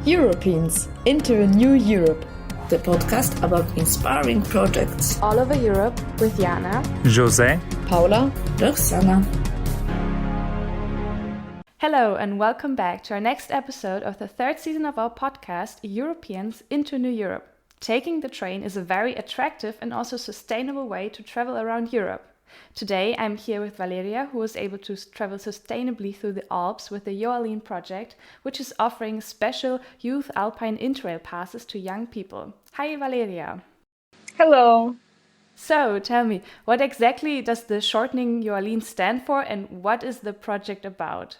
Europeans into a New Europe. The podcast about inspiring projects all over Europe with Jana, Jose, Paula, Roxana. Hello and welcome back to our next episode of the third season of our podcast, Europeans into New Europe. Taking the train is a very attractive and also sustainable way to travel around Europe. Today I'm here with Valeria, who was able to travel sustainably through the Alps with the Yoalin project, which is offering special Youth Alpine Interrail-Passes to young people. Hi Valeria. Hello. So tell me, what exactly does the shortening Yoalin stand for and what is the project about?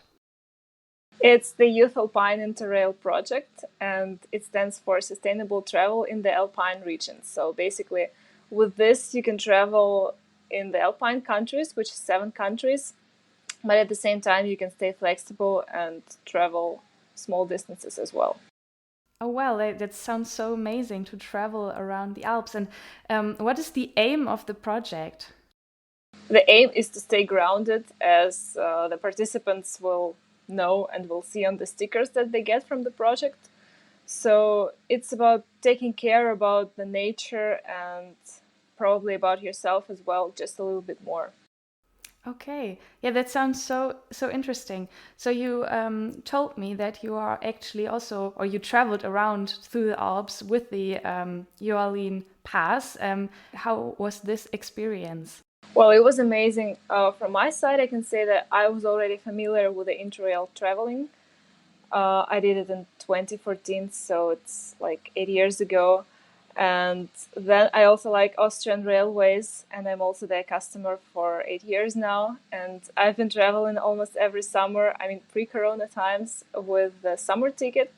It's the Youth Alpine Interrail project, and it stands for Sustainable Travel in the Alpine region. So basically, with this, you can travel in the Alpine countries, which is 7 countries, but at the same time, you can stay flexible and travel small distances as well. Oh, well, that sounds so amazing to travel around the Alps. And what is the aim of the project? The aim is to stay grounded, as the participants will know and will see on the stickers that they get from the project. So it's about taking care about the nature and probably about yourself as well, just a little bit more. Okay, yeah, that sounds so interesting. So you told me that you are actually also, or you traveled around through the Alps with the Yoalin Pass. How was this experience? Well, it was amazing. From my side, I can say that I was already familiar with the Interrail traveling. I did it in 2014, so it's like 8 years ago. And then I also like Austrian railways, and I'm also their customer for 8 years now. And I've been traveling almost every summer, I mean pre-corona times, with the summer ticket.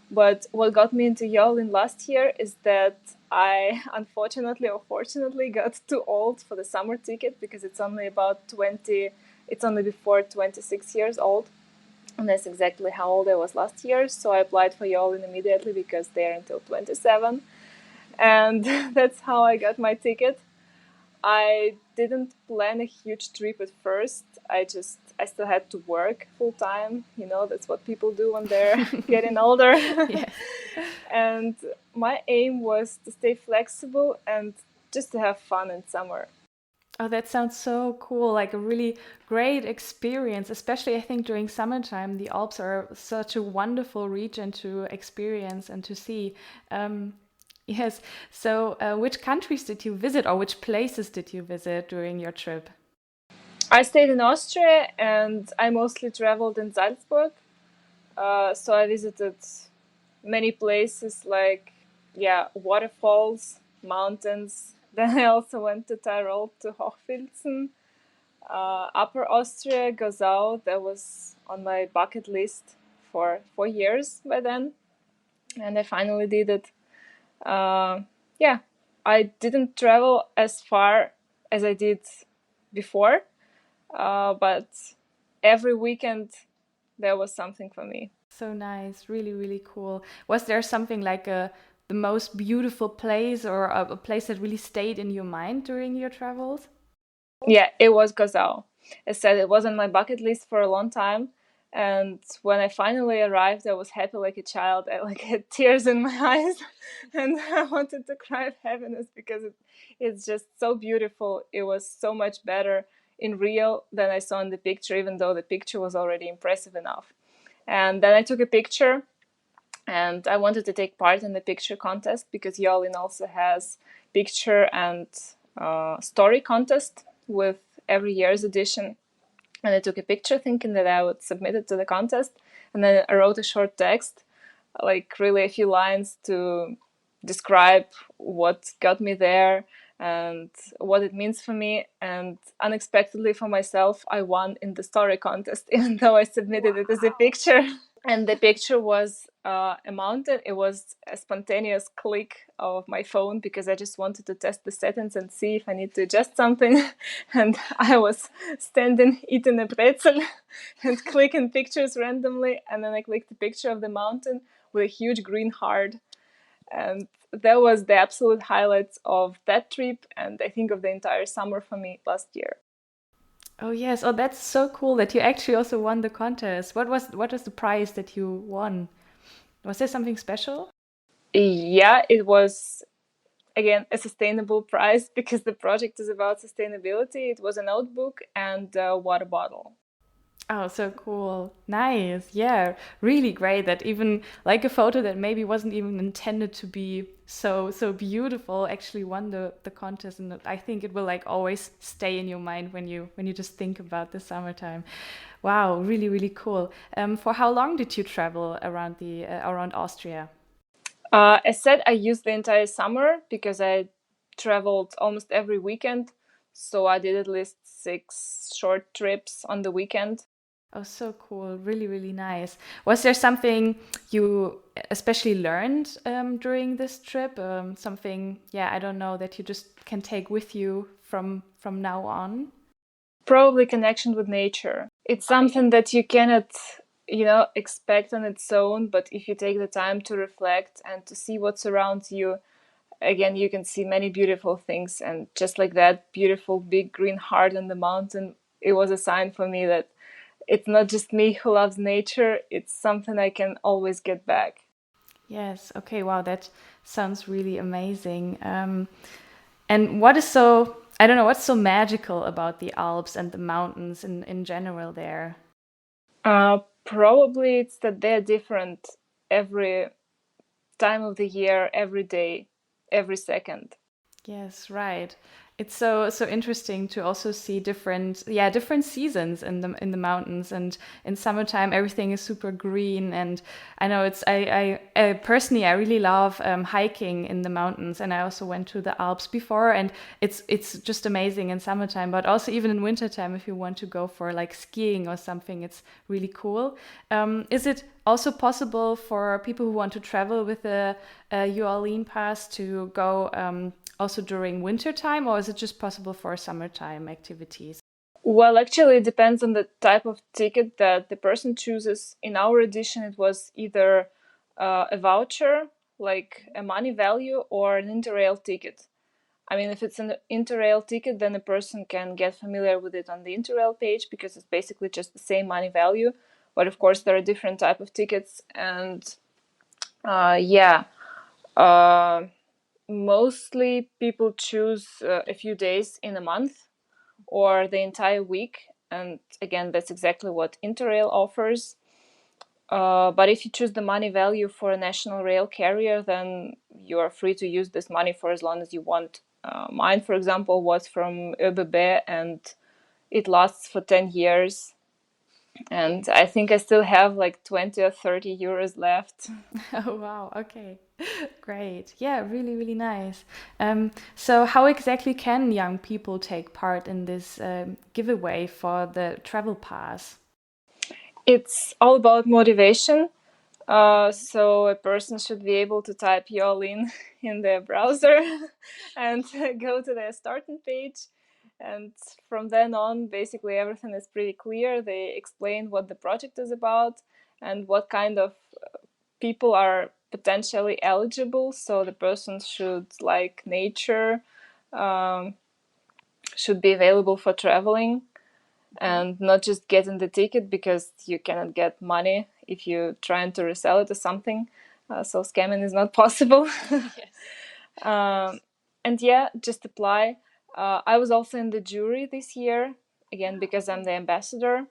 But what got me into Yoalin last year is that I unfortunately or fortunately got too old for the summer ticket, because it's only before 26 years old. And that's exactly how old I was last year. So I applied for Yoalin immediately because they're until 27. And that's how I got my ticket. I didn't plan a huge trip at first. I still had to work full time. You know, that's what people do when they're getting older. Yes. And my aim was to stay flexible and just to have fun in summer. Oh, that sounds so cool, like a really great experience, especially I think during summertime. The Alps are such a wonderful region to experience and to see. Yes, so which countries did you visit, or which places did you visit during your trip? I stayed in Austria and I mostly traveled in Salzburg. So I visited many places like, waterfalls, mountains. Then I also went to Tyrol, to Hochfilzen. Upper Austria, Gosau, that was on my bucket list for 4 years by then. And I finally did it. I didn't travel as far as I did before, but every weekend there was something for me. So nice, really, really cool. Was there something like the most beautiful place, or a place that really stayed in your mind during your travels? Yeah, it was Gosau. As I said, it was on my bucket list for a long time. And when I finally arrived, I was happy like a child. I had tears in my eyes, and I wanted to cry of happiness because it's just so beautiful. It was so much better in real than I saw in the picture, even though the picture was already impressive enough. And then I took a picture, and I wanted to take part in the picture contest because Yoalin also has picture and story contest with every year's edition. And I took a picture thinking that I would submit it to the contest. And then I wrote a short text, like really a few lines to describe what got me there and what it means for me. And unexpectedly for myself, I won in the story contest, even though I submitted it as a picture. And the picture was a mountain. It was a spontaneous click of my phone because I just wanted to test the settings and see if I need to adjust something. And I was standing eating a pretzel and clicking pictures randomly. And then I clicked the picture of the mountain with a huge green heart. And that was the absolute highlights of that trip, and I think of the entire summer for me last year. Oh yes, oh that's so cool that you actually also won the contest. What was the prize that you won? Was there something special? Yeah, it was again a sustainable prize because the project is about sustainability. It was a notebook and a water bottle. Oh, so cool. Nice. Yeah, really great that even like a photo that maybe wasn't even intended to be so beautiful actually won the contest, and I think it will like always stay in your mind when you just think about the summertime. Wow, really cool. For how long did you travel around the around Austria? As said, I used the entire summer because I traveled almost every weekend. So I did at least 6 short trips on the weekend. Oh, so cool. Really nice. Was there something you especially learned during this trip? Something, yeah, I don't know, that you just can take with you from now on? Probably connection with nature. It's something that you cannot, expect on its own, but if you take the time to reflect and to see what surrounds you, again, you can see many beautiful things. And just like that beautiful big green heart on the mountain, it was a sign for me that it's not just me who loves nature, it's something I can always get back. Yes. Okay. Wow. That sounds really amazing. And what is so, I don't know, what's so magical about the Alps and the mountains in general there? Probably it's that they're different every time of the year, every day, every second. Yes, right. It's so interesting to also see different seasons in the mountains, and in summertime everything is super green. And I know it's I personally I really love hiking in the mountains, and I also went to the Alps before, and it's just amazing in summertime, but also even in wintertime if you want to go for like skiing or something, it's really cool. Is it also possible for people who want to travel with a Yoalin pass to go also during winter time, or is it just possible for summertime activities? Well, actually, it depends on the type of ticket that the person chooses. In our edition, it was either a voucher, like a money value, or an Interrail ticket. I mean, if it's an Interrail ticket, then a person can get familiar with it on the Interrail page because it's basically just the same money value. But of course, there are different type of tickets, and yeah, uh, mostly people choose a few days in a month or the entire week. And again, that's exactly what Interrail offers. But if you choose the money value for a national rail carrier, then you are free to use this money for as long as you want. Mine, for example, was from ÖBB and it lasts for 10 years. And I think I still have like 20 or 30 euros left. Oh wow, okay. Great. Yeah, really nice. So how exactly can young people take part in this giveaway for the travel pass? It's all about motivation. So a person should be able to type Yoalin in their browser and go to their starting page. And from then on, basically everything is pretty clear. They explain what the project is about and what kind of people are potentially eligible. So the person should like nature, um, should be available for traveling, and not just getting the ticket because you cannot get money if you're trying to resell it or something. So scamming is not possible. And yeah, just apply. I was also in the jury this year, again, because I'm the ambassador.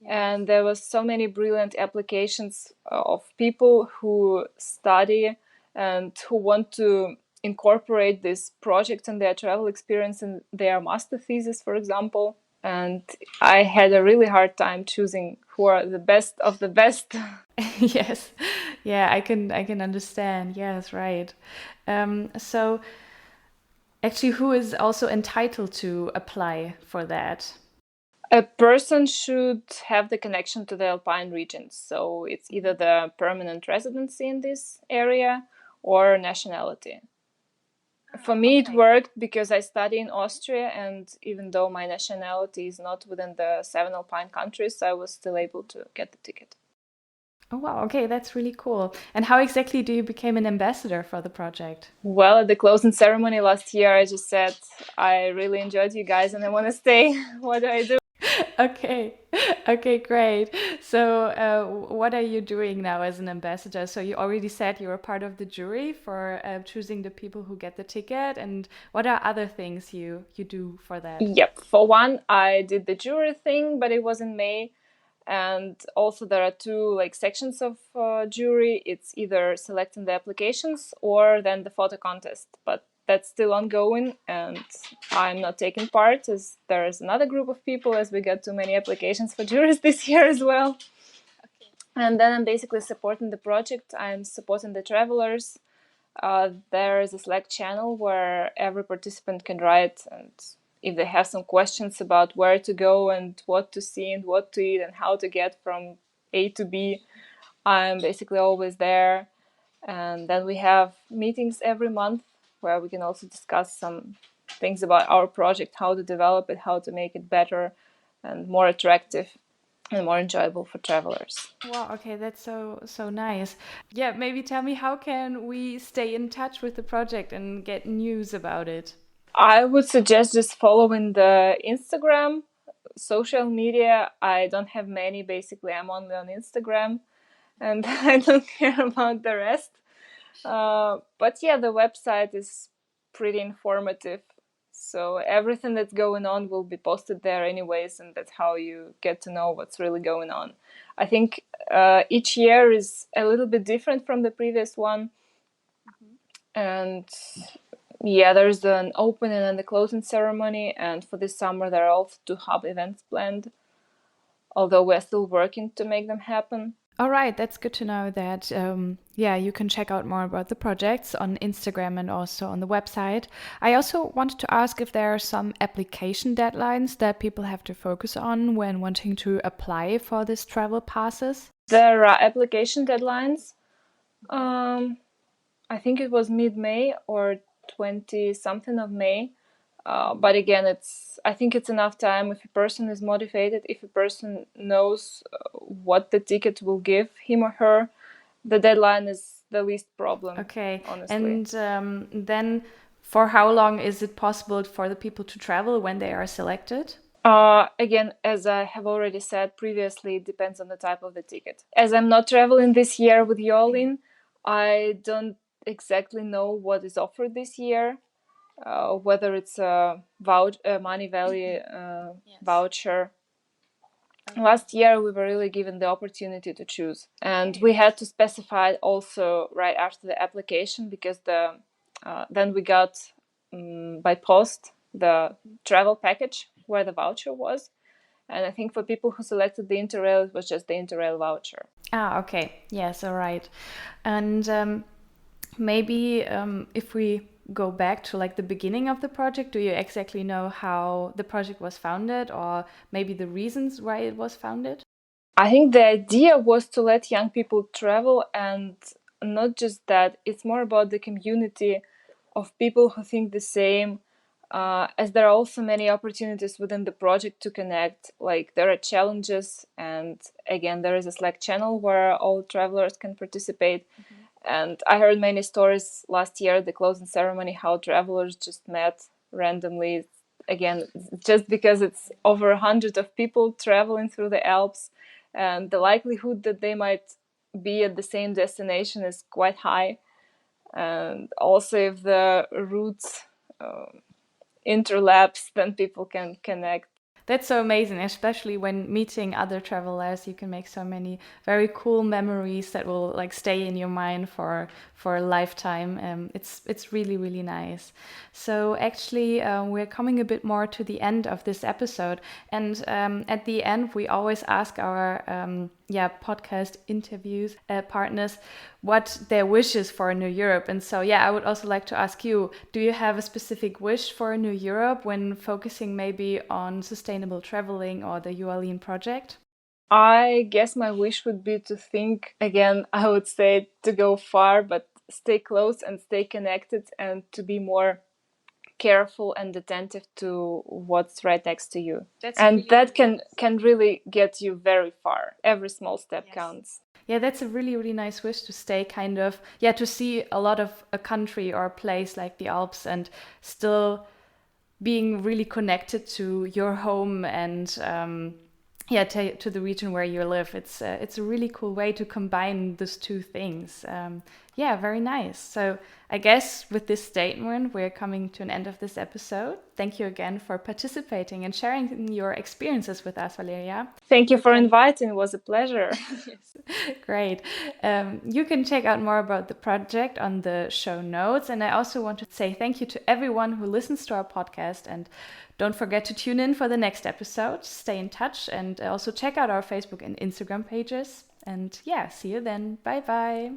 And there was so many brilliant applications of people who study and who want to incorporate this project and their travel experience in their master thesis, for example. And I had a really hard time choosing who are the best of the best. Yes. Yeah, I can understand. Yes, right. So actually, who is also entitled to apply for that? A person should have the connection to the Alpine regions. So it's either the permanent residency in this area or nationality. For me, it worked because I study in Austria, and even though my nationality is not within the 7 Alpine countries, I was still able to get the ticket. Oh wow, okay, that's really cool. And how exactly do you become an ambassador for the project? Well, at the closing ceremony last year, I just said, I really enjoyed you guys and I want to stay. What do I do? Okay, okay, great. So, what are you doing now as an ambassador? So, you already said you were part of the jury for choosing the people who get the ticket, and what are other things you do for that? Yep. For one, I did the jury thing, but it was in May. And also there are two like sections of jury. It's either selecting the applications or then the photo contest. But that's still ongoing, and I'm not taking part as there is another group of people, as we got too many applications for juries this year as well. And then I'm basically supporting the project. I'm supporting the travelers. There is a Slack channel where every participant can write, and if they have some questions about where to go and what to see and what to eat and how to get from A to B, I'm basically always there. And then we have meetings every month where we can also discuss some things about our project, how to develop it, how to make it better and more attractive and more enjoyable for travelers. Wow, okay, that's so nice. Yeah, maybe tell me, how can we stay in touch with the project and get news about it? I would suggest just following the Instagram, social media. I don't have many, basically. I'm only on Instagram and I don't care about the rest. But yeah, the website is pretty informative. So everything that's going on will be posted there anyways, and that's how you get to know what's really going on. I think each year is a little bit different from the previous one. And yeah, there's an opening and a closing ceremony, and for this summer there are also two hub events planned, although we're still working to make them happen. All right, that's good to know that, yeah, you can check out more about the projects on Instagram and also on the website. I also wanted to ask if there are some application deadlines that people have to focus on when wanting to apply for these travel passes. There are application deadlines. I think it was mid-May or 20 something of May. But again, I think it's enough time if a person is motivated, if a person knows what the ticket will give him or her. The deadline is the least problem. Okay, honestly. and then for how long is it possible for the people to travel when they are selected? Again, as I have already said previously, it depends on the type of the ticket. As I'm not traveling this year with Yoalin, I don't exactly know what is offered this year. Whether it's a money value voucher. Last year we were really given the opportunity to choose, and we had to specify it also right after the application, because then we got by post the travel package where the voucher was, and I think for people who selected the Interrail, it was just the Interrail voucher. Ah, okay, yes, all right. And maybe if we go back to like the beginning of the project, do you exactly know how the project was founded, or maybe the reasons why it was founded? I think the idea was to let young people travel, and not just that, it's more about the community of people who think the same, as there are also many opportunities within the project to connect. Like there are challenges, and again, there is a Slack channel where all travelers can participate. And I heard many stories last year at the closing ceremony how travelers just met randomly. Again, just because it's over 100 of people traveling through the Alps, and the likelihood that they might be at the same destination is quite high. And also, if the routes interlapse, then people can connect. That's so amazing, especially when meeting other travelers. You can make so many very cool memories that will like stay in your mind for a lifetime. It's really nice. So actually, we're coming a bit more to the end of this episode, and at the end, we always ask our podcast interviews partners what their wish is for a new Europe. And so, I would also like to ask you, do you have a specific wish for a new Europe when focusing maybe on sustainable traveling or the Yoalin project? I guess my wish would be to think, again, I would say to go far, but stay close and stay connected, and to be more careful and attentive to what's right next to you. That can really get you very far. Every small step counts. Yeah, that's a really nice wish, to stay kind of, to see a lot of a country or a place like the Alps and still being really connected to your home and to the region where you live. It's a really cool way to combine those two things. Very nice. So I guess with this statement, we're coming to an end of this episode. Thank you again for participating and sharing your experiences with us, Valeria. Thank you for inviting. It was a pleasure. Yes. Great. You can check out more about the project on the show notes. And I also want to say thank you to everyone who listens to our podcast. And don't forget to tune in for the next episode. Stay in touch and also check out our Facebook and Instagram pages. And see you then. Bye-bye.